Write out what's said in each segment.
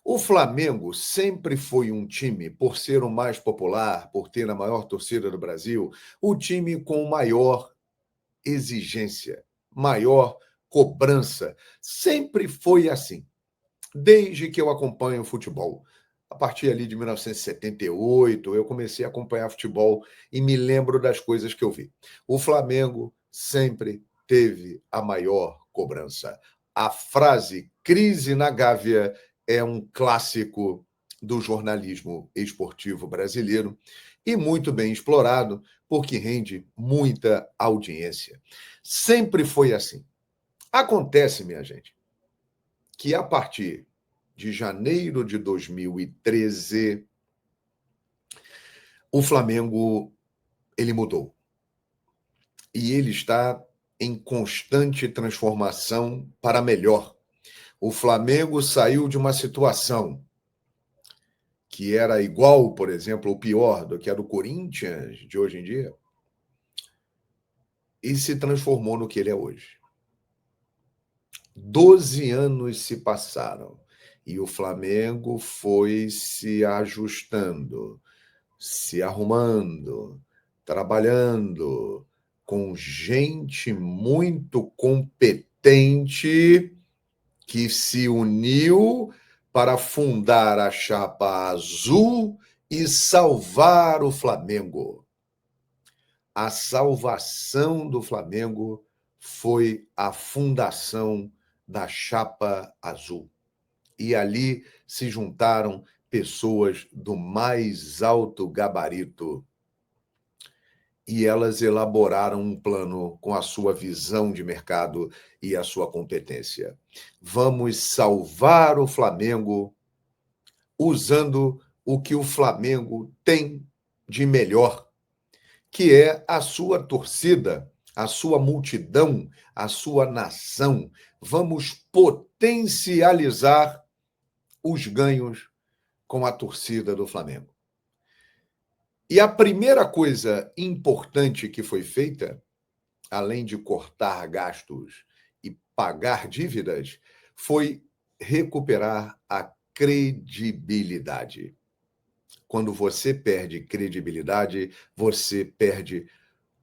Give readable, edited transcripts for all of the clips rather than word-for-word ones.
O Flamengo sempre foi um time, por ser o mais popular, por ter a maior torcida do Brasil, o time com maior exigência, maior cobrança. Sempre foi assim, desde que eu acompanho o futebol. A partir ali de 1978, eu comecei a acompanhar futebol e me lembro das coisas que eu vi. O Flamengo sempre teve a maior cobrança. A frase crise na Gávea é um clássico do jornalismo esportivo brasileiro e muito bem explorado, porque rende muita audiência. Sempre foi assim. Acontece, minha gente, que a partir de janeiro de 2013, o Flamengo ele mudou. E ele está em constante transformação para melhor. O Flamengo saiu de uma situação que era igual, por exemplo, ou pior do que a do Corinthians de hoje em dia, e se transformou no que ele é hoje. 12 anos se passaram e o Flamengo foi se ajustando, se arrumando, trabalhando com gente muito competente que se uniu para fundar a Chapa Azul e salvar o Flamengo. A salvação do Flamengo foi a fundação da Chapa Azul. E ali se juntaram pessoas do mais alto gabarito e elas elaboraram um plano com a sua visão de mercado e a sua competência. Vamos salvar o Flamengo usando o que o Flamengo tem de melhor, que é a sua torcida, a sua multidão, a sua nação. Vamos potencializar os ganhos com a torcida do Flamengo. E a primeira coisa importante que foi feita, além de cortar gastos e pagar dívidas, foi recuperar a credibilidade. Quando você perde credibilidade, você perde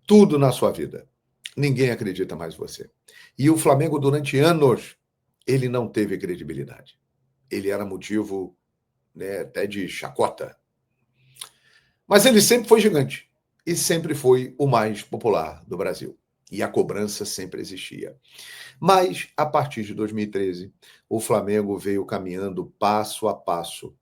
tudo na sua vida. Ninguém acredita mais em você. E o Flamengo, durante anos, ele não teve credibilidade. Ele era motivo, até de chacota. Mas ele sempre foi gigante e sempre foi o mais popular do Brasil. E a cobrança sempre existia. Mas, a partir de 2013, o Flamengo veio caminhando passo a passo,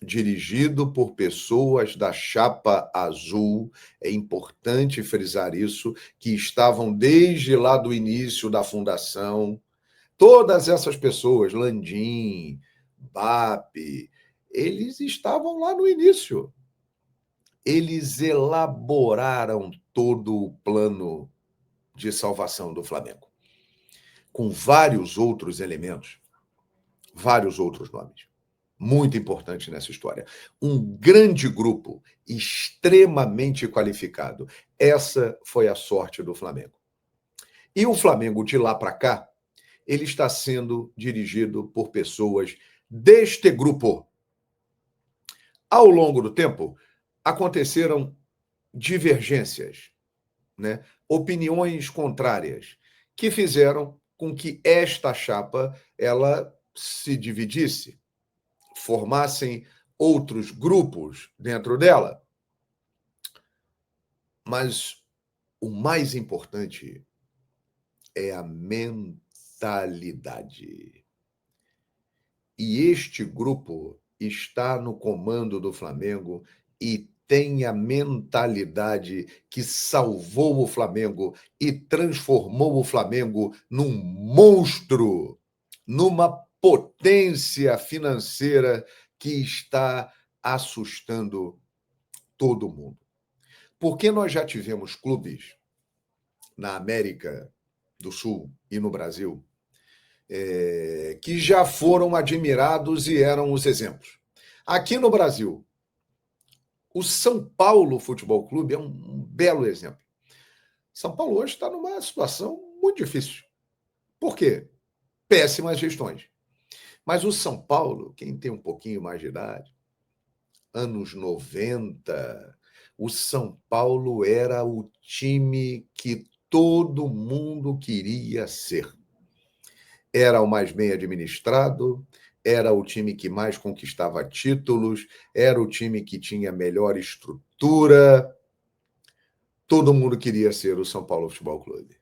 dirigido por pessoas da Chapa Azul, é importante frisar isso, que estavam desde lá do início da fundação. Todas essas pessoas, Landim, BAP, eles estavam lá no início. Eles elaboraram todo o plano de salvação do Flamengo, com vários outros elementos, vários outros nomes. Muito importante nessa história. Um grande grupo, extremamente qualificado. Essa foi a sorte do Flamengo. E o Flamengo, de lá para cá, ele está sendo dirigido por pessoas deste grupo. Ao longo do tempo, aconteceram divergências, opiniões contrárias, que fizeram com que esta chapa ela se dividisse, formassem outros grupos dentro dela. Mas o mais importante é a mentalidade. E este grupo está no comando do Flamengo e tem a mentalidade que salvou o Flamengo e transformou o Flamengo num monstro, numa potência financeira que está assustando todo mundo. Porque nós já tivemos clubes na América do Sul e no Brasil que já foram admirados e eram os exemplos. Aqui no Brasil, o São Paulo Futebol Clube é um belo exemplo. São Paulo hoje está numa situação muito difícil. Por quê? Péssimas gestões. Mas o São Paulo, quem tem um pouquinho mais de idade, anos 90, o São Paulo era o time que todo mundo queria ser. Era o mais bem administrado, era o time que mais conquistava títulos, era o time que tinha melhor estrutura. Todo mundo queria ser o São Paulo Futebol Clube.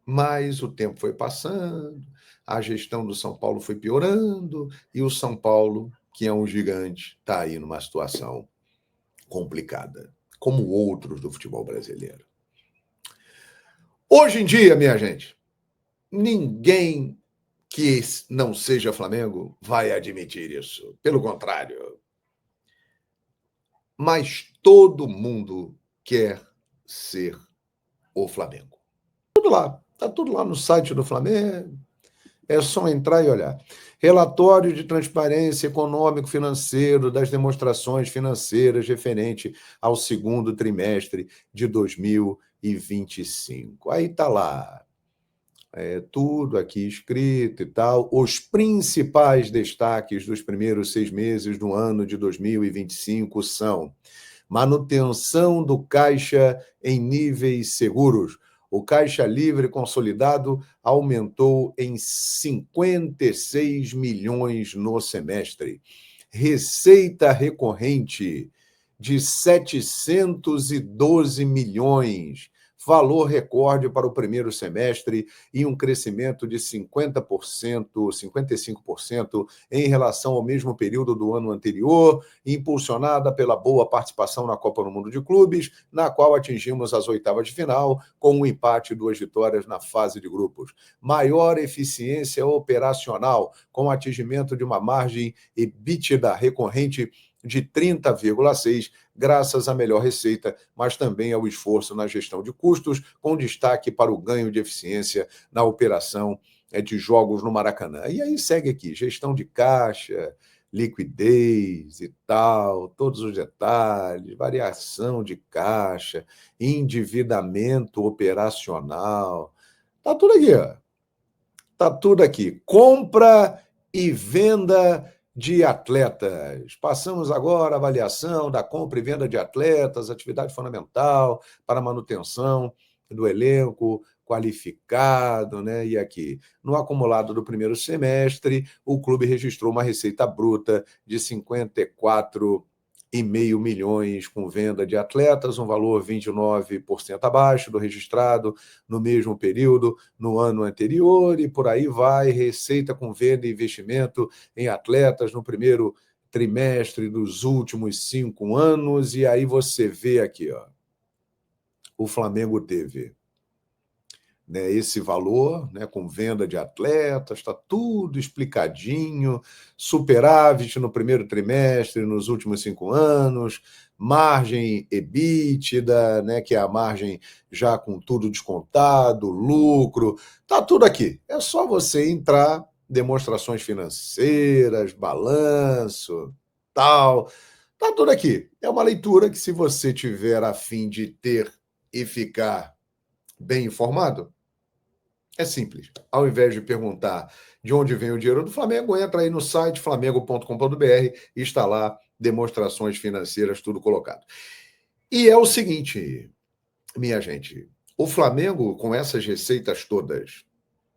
Mas o tempo foi passando, a gestão do São Paulo foi piorando, e o São Paulo, que é um gigante, está aí numa situação complicada, como outros do futebol brasileiro. Hoje em dia, minha gente, ninguém que não seja Flamengo vai admitir isso. Pelo contrário. Mas todo mundo quer ser o Flamengo. Tudo lá. Está tudo lá no site do Flamengo. É só entrar e olhar. Relatório de transparência econômico-financeiro das demonstrações financeiras referente ao segundo trimestre de 2025. Aí está lá. Tudo aqui escrito e tal. Os principais destaques dos primeiros 6 meses do ano de 2025 são: manutenção do caixa em níveis seguros. O caixa livre consolidado aumentou em 56 milhões no semestre. Receita recorrente de 712 milhões, valor recorde para o primeiro semestre e um crescimento de 50%, 55% em relação ao mesmo período do ano anterior, impulsionada pela boa participação na Copa do Mundo de Clubes, na qual atingimos as oitavas de final, com um empate e 2 vitórias na fase de grupos. Maior eficiência operacional, com atingimento de uma margem EBITDA recorrente de 30,6%, graças à melhor receita, mas também ao esforço na gestão de custos, com destaque para o ganho de eficiência na operação de jogos no Maracanã. E aí segue aqui, gestão de caixa, liquidez e tal, todos os detalhes, variação de caixa, endividamento operacional. Tá tudo aqui, ó. Tá tudo aqui. Compra e venda de atletas. Passamos agora a avaliação da compra e venda de atletas, atividade fundamental para a manutenção do elenco qualificado, né? E aqui, no acumulado do primeiro semestre, o clube registrou uma receita bruta de 54,5 milhões com venda de atletas, um valor 29% abaixo do registrado no mesmo período no ano anterior, e por aí vai, receita com venda e investimento em atletas no primeiro trimestre dos últimos 5 anos, e aí você vê aqui, ó, o Flamengo teve, né, esse valor, né, com venda de atletas, está tudo explicadinho, superávit no primeiro trimestre, nos últimos 5 anos, margem EBITDA, né, que é a margem já com tudo descontado, lucro, está tudo aqui. É só você entrar, demonstrações financeiras, balanço, tal, está tudo aqui. É uma leitura que, se você tiver a fim de ter e ficar bem informado, é simples. Ao invés de perguntar de onde vem o dinheiro do Flamengo, entra aí no site flamengo.com.br e está lá demonstrações financeiras, tudo colocado. E é o seguinte, minha gente, o Flamengo, com essas receitas todas,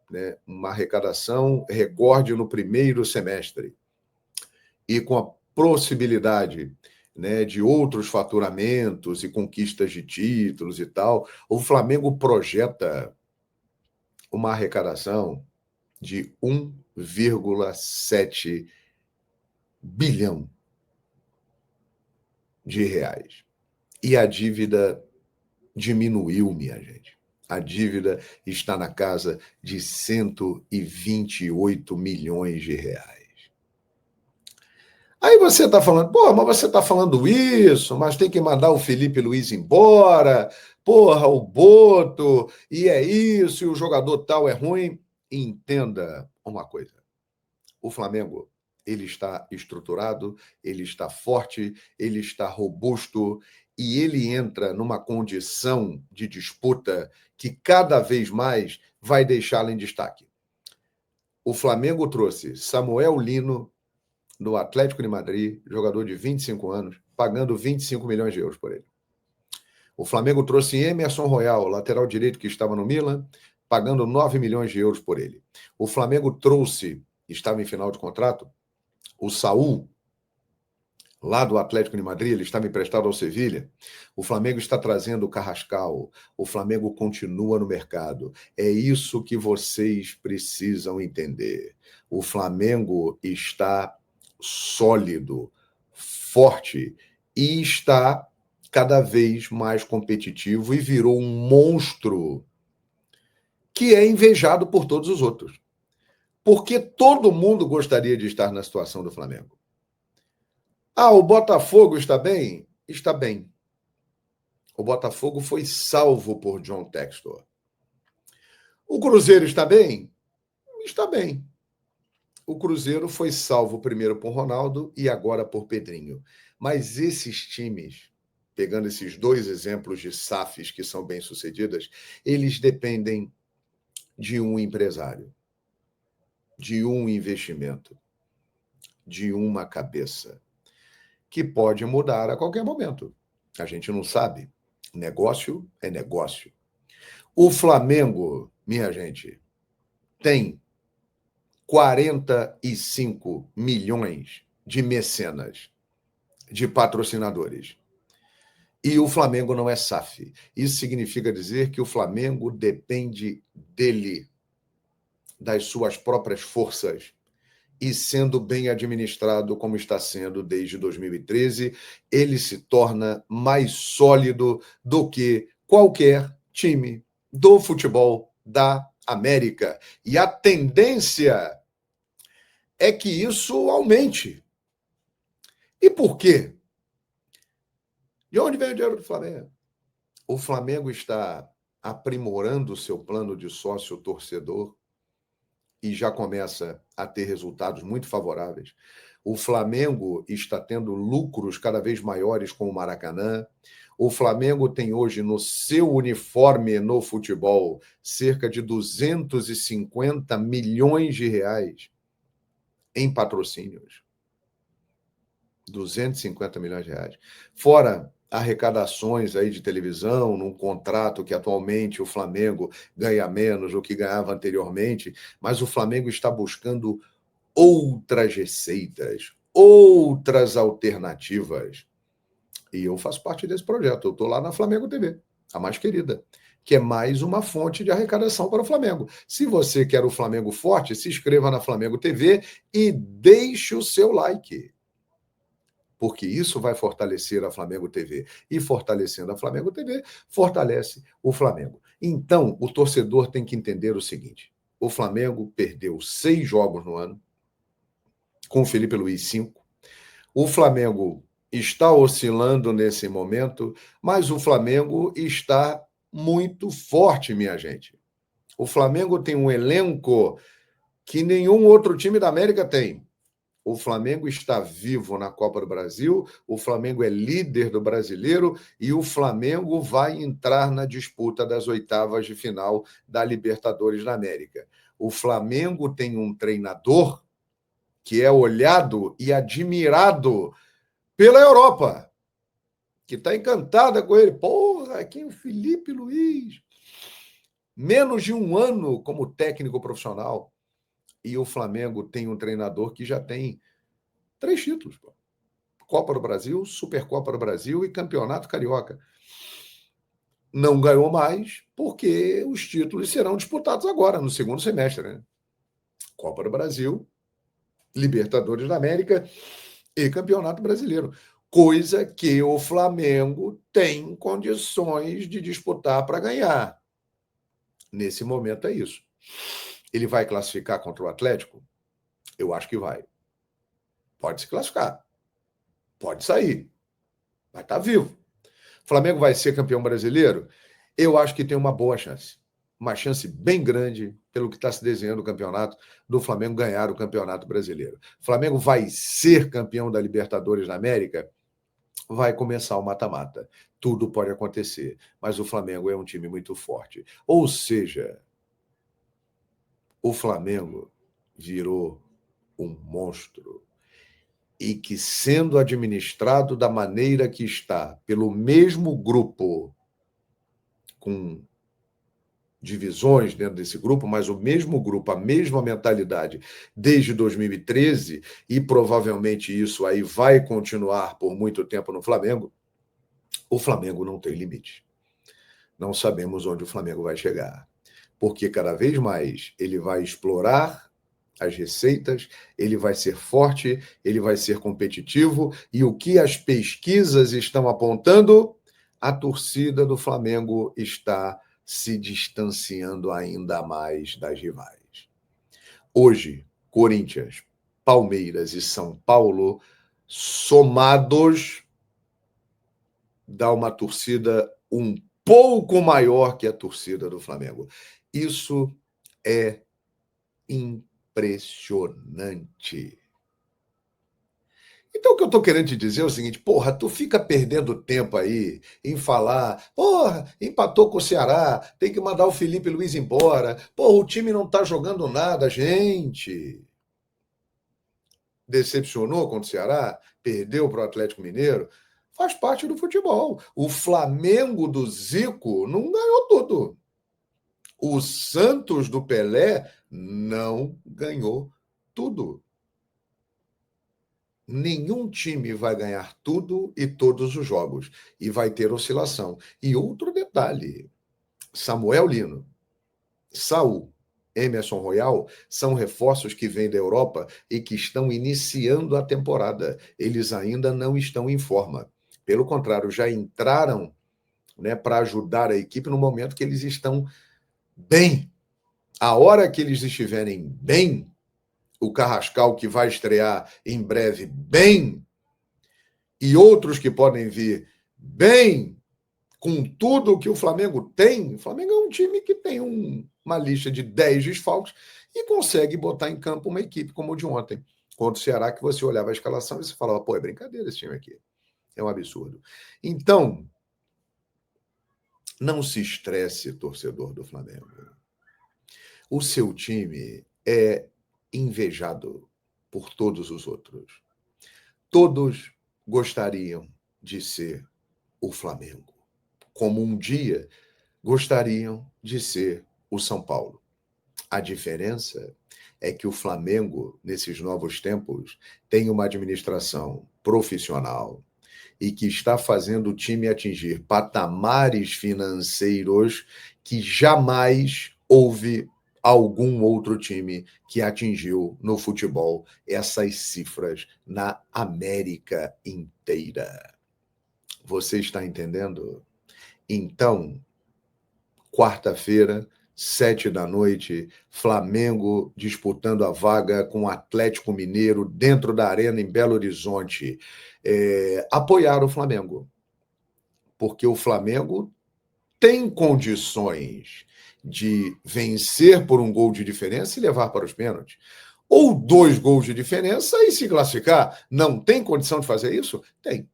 né, uma arrecadação recorde no primeiro semestre, e com a possibilidade, né, de outros faturamentos e conquistas de títulos e tal, o Flamengo projeta uma arrecadação de 1,7 bilhão de reais. E a dívida diminuiu, minha gente. A dívida está na casa de 128 milhões de reais. Aí você está falando, pô, mas você está falando isso, mas tem que mandar o Felipe Luiz embora, porra, o Boto, e é isso, e o jogador tal é ruim. Entenda uma coisa. O Flamengo, ele está estruturado, ele está forte, ele está robusto, e ele entra numa condição de disputa que cada vez mais vai deixá-lo em destaque. O Flamengo trouxe Samuel Lino, do Atlético de Madrid, jogador de 25 anos, pagando 25 milhões de euros por ele. O Flamengo trouxe Emerson Royal, lateral direito que estava no Milan, pagando 9 milhões de euros por ele. O Flamengo trouxe, estava em final de contrato, o Saúl, lá do Atlético de Madrid, ele estava emprestado ao Sevilha. O Flamengo está trazendo o Carrascal. O Flamengo continua no mercado. É isso que vocês precisam entender. O Flamengo está sólido, forte e está cada vez mais competitivo e virou um monstro que é invejado por todos os outros. Porque todo mundo gostaria de estar na situação do Flamengo. Ah, o Botafogo está bem? Está bem. O Botafogo foi salvo por John Textor. O Cruzeiro está bem? Está bem. O Cruzeiro foi salvo primeiro por Ronaldo e agora por Pedrinho. Mas esses times, pegando esses dois exemplos de SAFs que são bem-sucedidas, eles dependem de um empresário, de um investimento, de uma cabeça, que pode mudar a qualquer momento. A gente não sabe. Negócio é negócio. O Flamengo, minha gente, tem 45 milhões de mecenas, de patrocinadores. E o Flamengo não é SAF. Isso significa dizer que o Flamengo depende dele, das suas próprias forças, e sendo bem administrado como está sendo desde 2013, ele se torna mais sólido do que qualquer time do futebol da América. E a tendência é que isso aumente. E por quê? De onde vem o dinheiro do Flamengo? O Flamengo está aprimorando o seu plano de sócio-torcedor e já começa a ter resultados muito favoráveis. O Flamengo está tendo lucros cada vez maiores com o Maracanã. O Flamengo tem hoje no seu uniforme no futebol cerca de 250 milhões de reais em patrocínios. 250 milhões de reais. Fora arrecadações aí de televisão, num contrato que atualmente o Flamengo ganha menos do que ganhava anteriormente, mas o Flamengo está buscando outras receitas, outras alternativas. E eu faço parte desse projeto. Eu estou lá na Flamengo TV, a mais querida, que é mais uma fonte de arrecadação para o Flamengo. Se você quer o Flamengo forte, se inscreva na Flamengo TV e deixe o seu like, porque isso vai fortalecer a Flamengo TV. E fortalecendo a Flamengo TV, fortalece o Flamengo. Então, o torcedor tem que entender o seguinte: o Flamengo perdeu 6 jogos no ano, com o Felipe Luiz 5. O Flamengo está oscilando nesse momento, mas o Flamengo está muito forte, minha gente. O Flamengo tem um elenco que nenhum outro time da América tem. O Flamengo está vivo na Copa do Brasil, o Flamengo é líder do Brasileiro e o Flamengo vai entrar na disputa das oitavas de final da Libertadores da América. O Flamengo tem um treinador que é olhado e admirado pela Europa, que está encantada com ele. Porra, aqui o Felipe Luiz. Menos de um ano como técnico profissional. E o Flamengo tem um treinador que já tem 3 títulos. Copa do Brasil, Supercopa do Brasil e Campeonato Carioca. Não ganhou mais porque os títulos serão disputados agora, no segundo semestre. Né? Copa do Brasil, Libertadores da América e Campeonato Brasileiro. Coisa que o Flamengo tem condições de disputar para ganhar. Nesse momento é isso. Ele vai classificar contra o Atlético? Eu acho que vai. Pode se classificar. Pode sair. Vai estar vivo. O Flamengo vai ser campeão brasileiro? Eu acho que tem uma boa chance. Uma chance bem grande, pelo que está se desenhando o campeonato, do Flamengo ganhar o Campeonato Brasileiro. O Flamengo vai ser campeão da Libertadores da América? Vai começar o mata-mata. Tudo pode acontecer, mas o Flamengo é um time muito forte. Ou seja, o Flamengo virou um monstro e que, sendo administrado da maneira que está, pelo mesmo grupo, com divisões dentro desse grupo, mas o mesmo grupo, a mesma mentalidade desde 2013, e provavelmente isso aí vai continuar por muito tempo no Flamengo, o Flamengo não tem limite. Não sabemos onde o Flamengo vai chegar, porque cada vez mais ele vai explorar as receitas, ele vai ser forte, ele vai ser competitivo, e o que as pesquisas estão apontando, a torcida do Flamengo está se distanciando ainda mais das rivais. Hoje, Corinthians, Palmeiras e São Paulo, somados, dá uma torcida um pouco maior que a torcida do Flamengo. Isso é impressionante. Então, o que eu estou querendo te dizer é o seguinte, porra, tu fica perdendo tempo aí em falar, porra, empatou com o Ceará, tem que mandar o Felipe Luiz embora, porra, o time não está jogando nada, gente. Decepcionou contra o Ceará, perdeu para o Atlético Mineiro, faz parte do futebol. O Flamengo do Zico não ganhou tudo. O Santos do Pelé não ganhou tudo. Nenhum time vai ganhar tudo e todos os jogos. E vai ter oscilação. E outro detalhe: Samuel Lino, Saul, Emerson Royal são reforços que vêm da Europa e que estão iniciando a temporada. Eles ainda não estão em forma. Pelo contrário, já entraram, né, para ajudar a equipe no momento que eles estão bem. A hora que eles estiverem bem, o Carrascal, que vai estrear em breve bem, e outros que podem vir bem, com tudo que o Flamengo tem. O Flamengo é um time que tem uma lista de 10 desfalques e consegue botar em campo uma equipe como o de ontem, contra o Ceará, que você olhava a escalação e você falava, pô, é brincadeira esse time aqui. É um absurdo. Então, não se estresse, torcedor do Flamengo. O seu time é invejado por todos os outros. Todos gostariam de ser o Flamengo, como um dia gostariam de ser o São Paulo. A diferença é que o Flamengo, nesses novos tempos, tem uma administração profissional e que está fazendo o time atingir patamares financeiros que jamais houve algum outro time que atingiu no futebol essas cifras na América inteira. Você está entendendo? Então, quarta-feira, 7 da noite, Flamengo disputando a vaga com o Atlético Mineiro dentro da Arena em Belo Horizonte. Apoiar o Flamengo, porque o Flamengo tem condições de vencer por um gol de diferença e levar para os pênaltis. Ou 2 gols de diferença e se classificar. Não tem condição de fazer isso? Tem.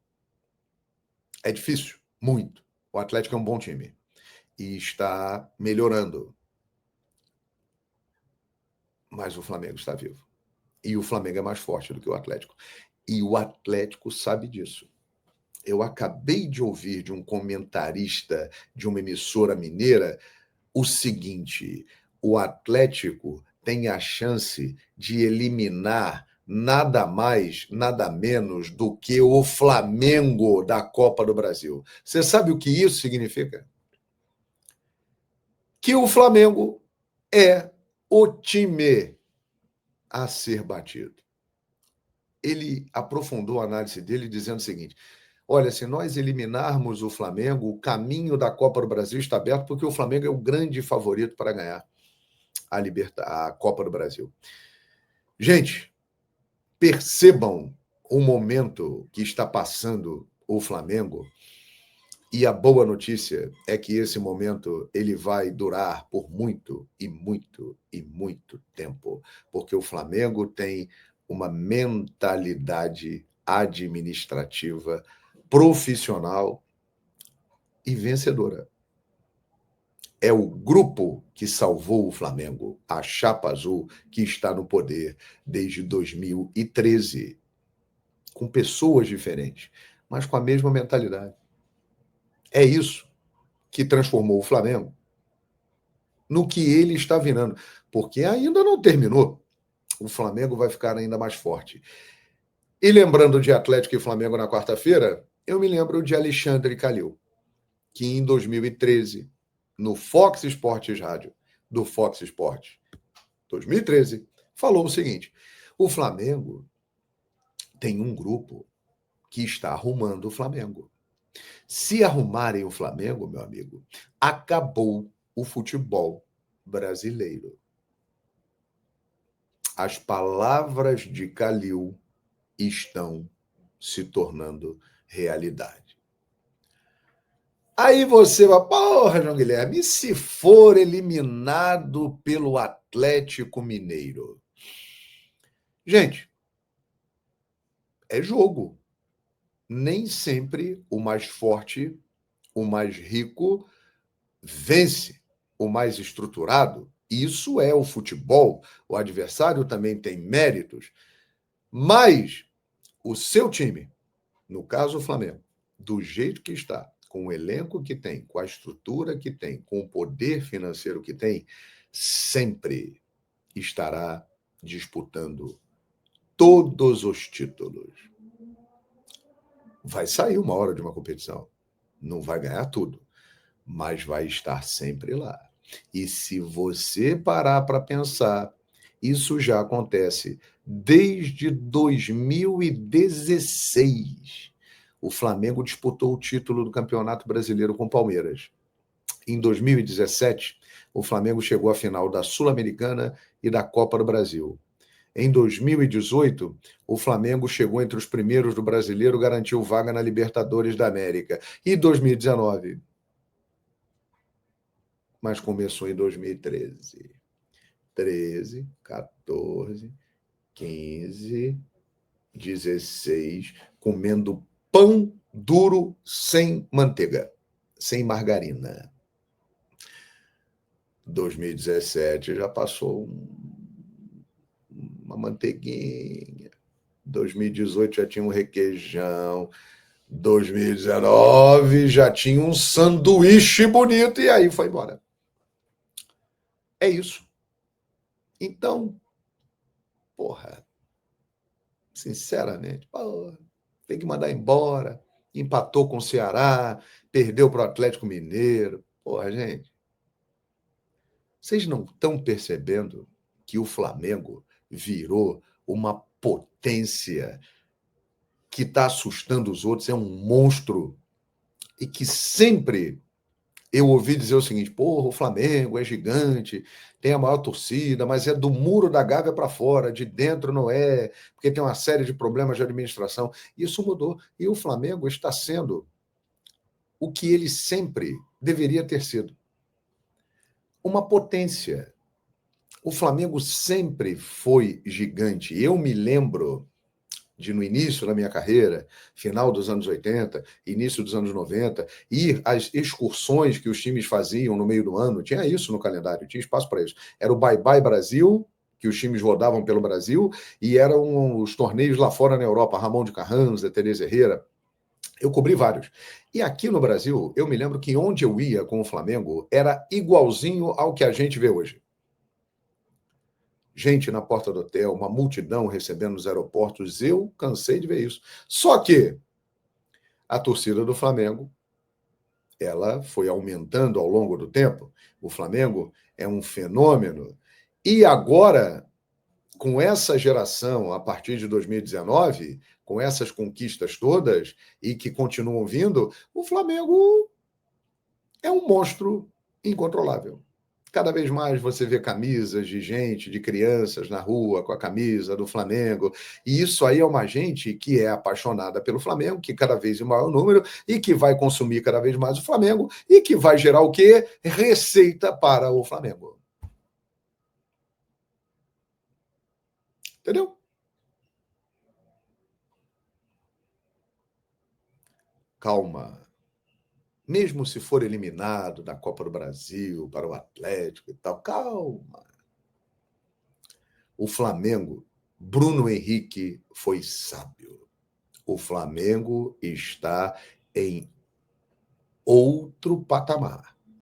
É difícil, muito. O Atlético é um bom time e está melhorando. Mas o Flamengo está vivo. E o Flamengo é mais forte do que o Atlético. E o Atlético sabe disso. Eu acabei de ouvir de um comentarista de uma emissora mineira o seguinte: o Atlético tem a chance de eliminar nada mais, nada menos do que o Flamengo da Copa do Brasil. Você sabe o que isso significa? Que o Flamengo é o time a ser batido. Ele aprofundou a análise dele dizendo o seguinte: olha, se nós eliminarmos o Flamengo, o caminho da Copa do Brasil está aberto, porque o Flamengo é o grande favorito para ganhar a Copa do Brasil. Gente, percebam o momento que está passando o Flamengo, e a boa notícia é que esse momento ele vai durar por muito e muito e muito tempo, porque o Flamengo tem uma mentalidade administrativa profissional e vencedora. É o grupo que salvou o Flamengo, a Chapa Azul, que está no poder desde 2013, com pessoas diferentes, mas com a mesma mentalidade. É isso que transformou o Flamengo no que ele está virando, porque ainda não terminou. O Flamengo vai ficar ainda mais forte. E lembrando de Atlético e Flamengo na quarta-feira, eu me lembro de Alexandre Calil, que em 2013, no Fox Sports Rádio, do Fox Sports 2013, falou o seguinte: o Flamengo tem um grupo que está arrumando o Flamengo. Se arrumarem o Flamengo, meu amigo, acabou o futebol brasileiro. As palavras de Calil estão se tornando realidade. Aí você vai, porra, João Guilherme, e se for eliminado pelo Atlético Mineiro? Gente, é jogo. Nem sempre o mais forte, o mais rico, vence o mais estruturado. Isso é o futebol. O adversário também tem méritos. Mas o seu time, no caso o Flamengo, do jeito que está, com o elenco que tem, com a estrutura que tem, com o poder financeiro que tem, sempre estará disputando todos os títulos. Vai sair uma hora de uma competição, não vai ganhar tudo, mas vai estar sempre lá. E se você parar para pensar, isso já acontece desde 2016. O Flamengo disputou o título do Campeonato Brasileiro com o Palmeiras. Em 2017, o Flamengo chegou à final da Sul-Americana e da Copa do Brasil. Em 2018, o Flamengo chegou entre os primeiros do Brasileiro, garantiu vaga na Libertadores da América. E 2019, mas começou em 2013. 13, 14, 15, 16, comendo pão duro sem manteiga, sem margarina. 2017 já passou uma manteiguinha. 2018 já tinha um requeijão. 2019 já tinha um sanduíche bonito e aí foi embora. É isso. Então, porra, sinceramente, porra, tem que mandar embora. Empatou com o Ceará, perdeu para o Atlético Mineiro. Porra, gente, vocês não estão percebendo que o Flamengo virou uma potência que está assustando os outros, é um monstro e que sempre eu ouvi dizer o seguinte: porra, o Flamengo é gigante, tem a maior torcida, mas é do muro da Gávea para fora, de dentro não é, porque tem uma série de problemas de administração. Isso mudou. E o Flamengo está sendo o que ele sempre deveria ter sido: uma potência. O Flamengo sempre foi gigante. Eu me lembro de, no início da minha carreira, final dos anos 80, início dos anos 90, ir às excursões que os times faziam no meio do ano, tinha isso no calendário, tinha espaço para isso. Era o Bye Bye Brasil, que os times rodavam pelo Brasil, e eram os torneios lá fora na Europa, Ramon de Carranza, Teresa Herrera. Eu cobri vários. E aqui no Brasil, eu me lembro que onde eu ia com o Flamengo era igualzinho ao que a gente vê hoje. Gente na porta do hotel, uma multidão recebendo nos aeroportos. Eu cansei de ver isso. Só que a torcida do Flamengo, ela foi aumentando ao longo do tempo. O Flamengo é um fenômeno. E agora, com essa geração, a partir de 2019, com essas conquistas todas e que continuam vindo, o Flamengo é um monstro incontrolável. Cada vez mais você vê camisas de gente, de crianças na rua com a camisa do Flamengo. E isso aí é uma gente que é apaixonada pelo Flamengo, que cada vez em maior número, e que vai consumir cada vez mais o Flamengo, e que vai gerar o quê? Receita para o Flamengo. Entendeu? Calma. mesmo se for eliminado da Copa do Brasil para o Atlético e tal, calma. O Flamengo, Bruno Henrique foi sábio. O Flamengo está em outro patamar.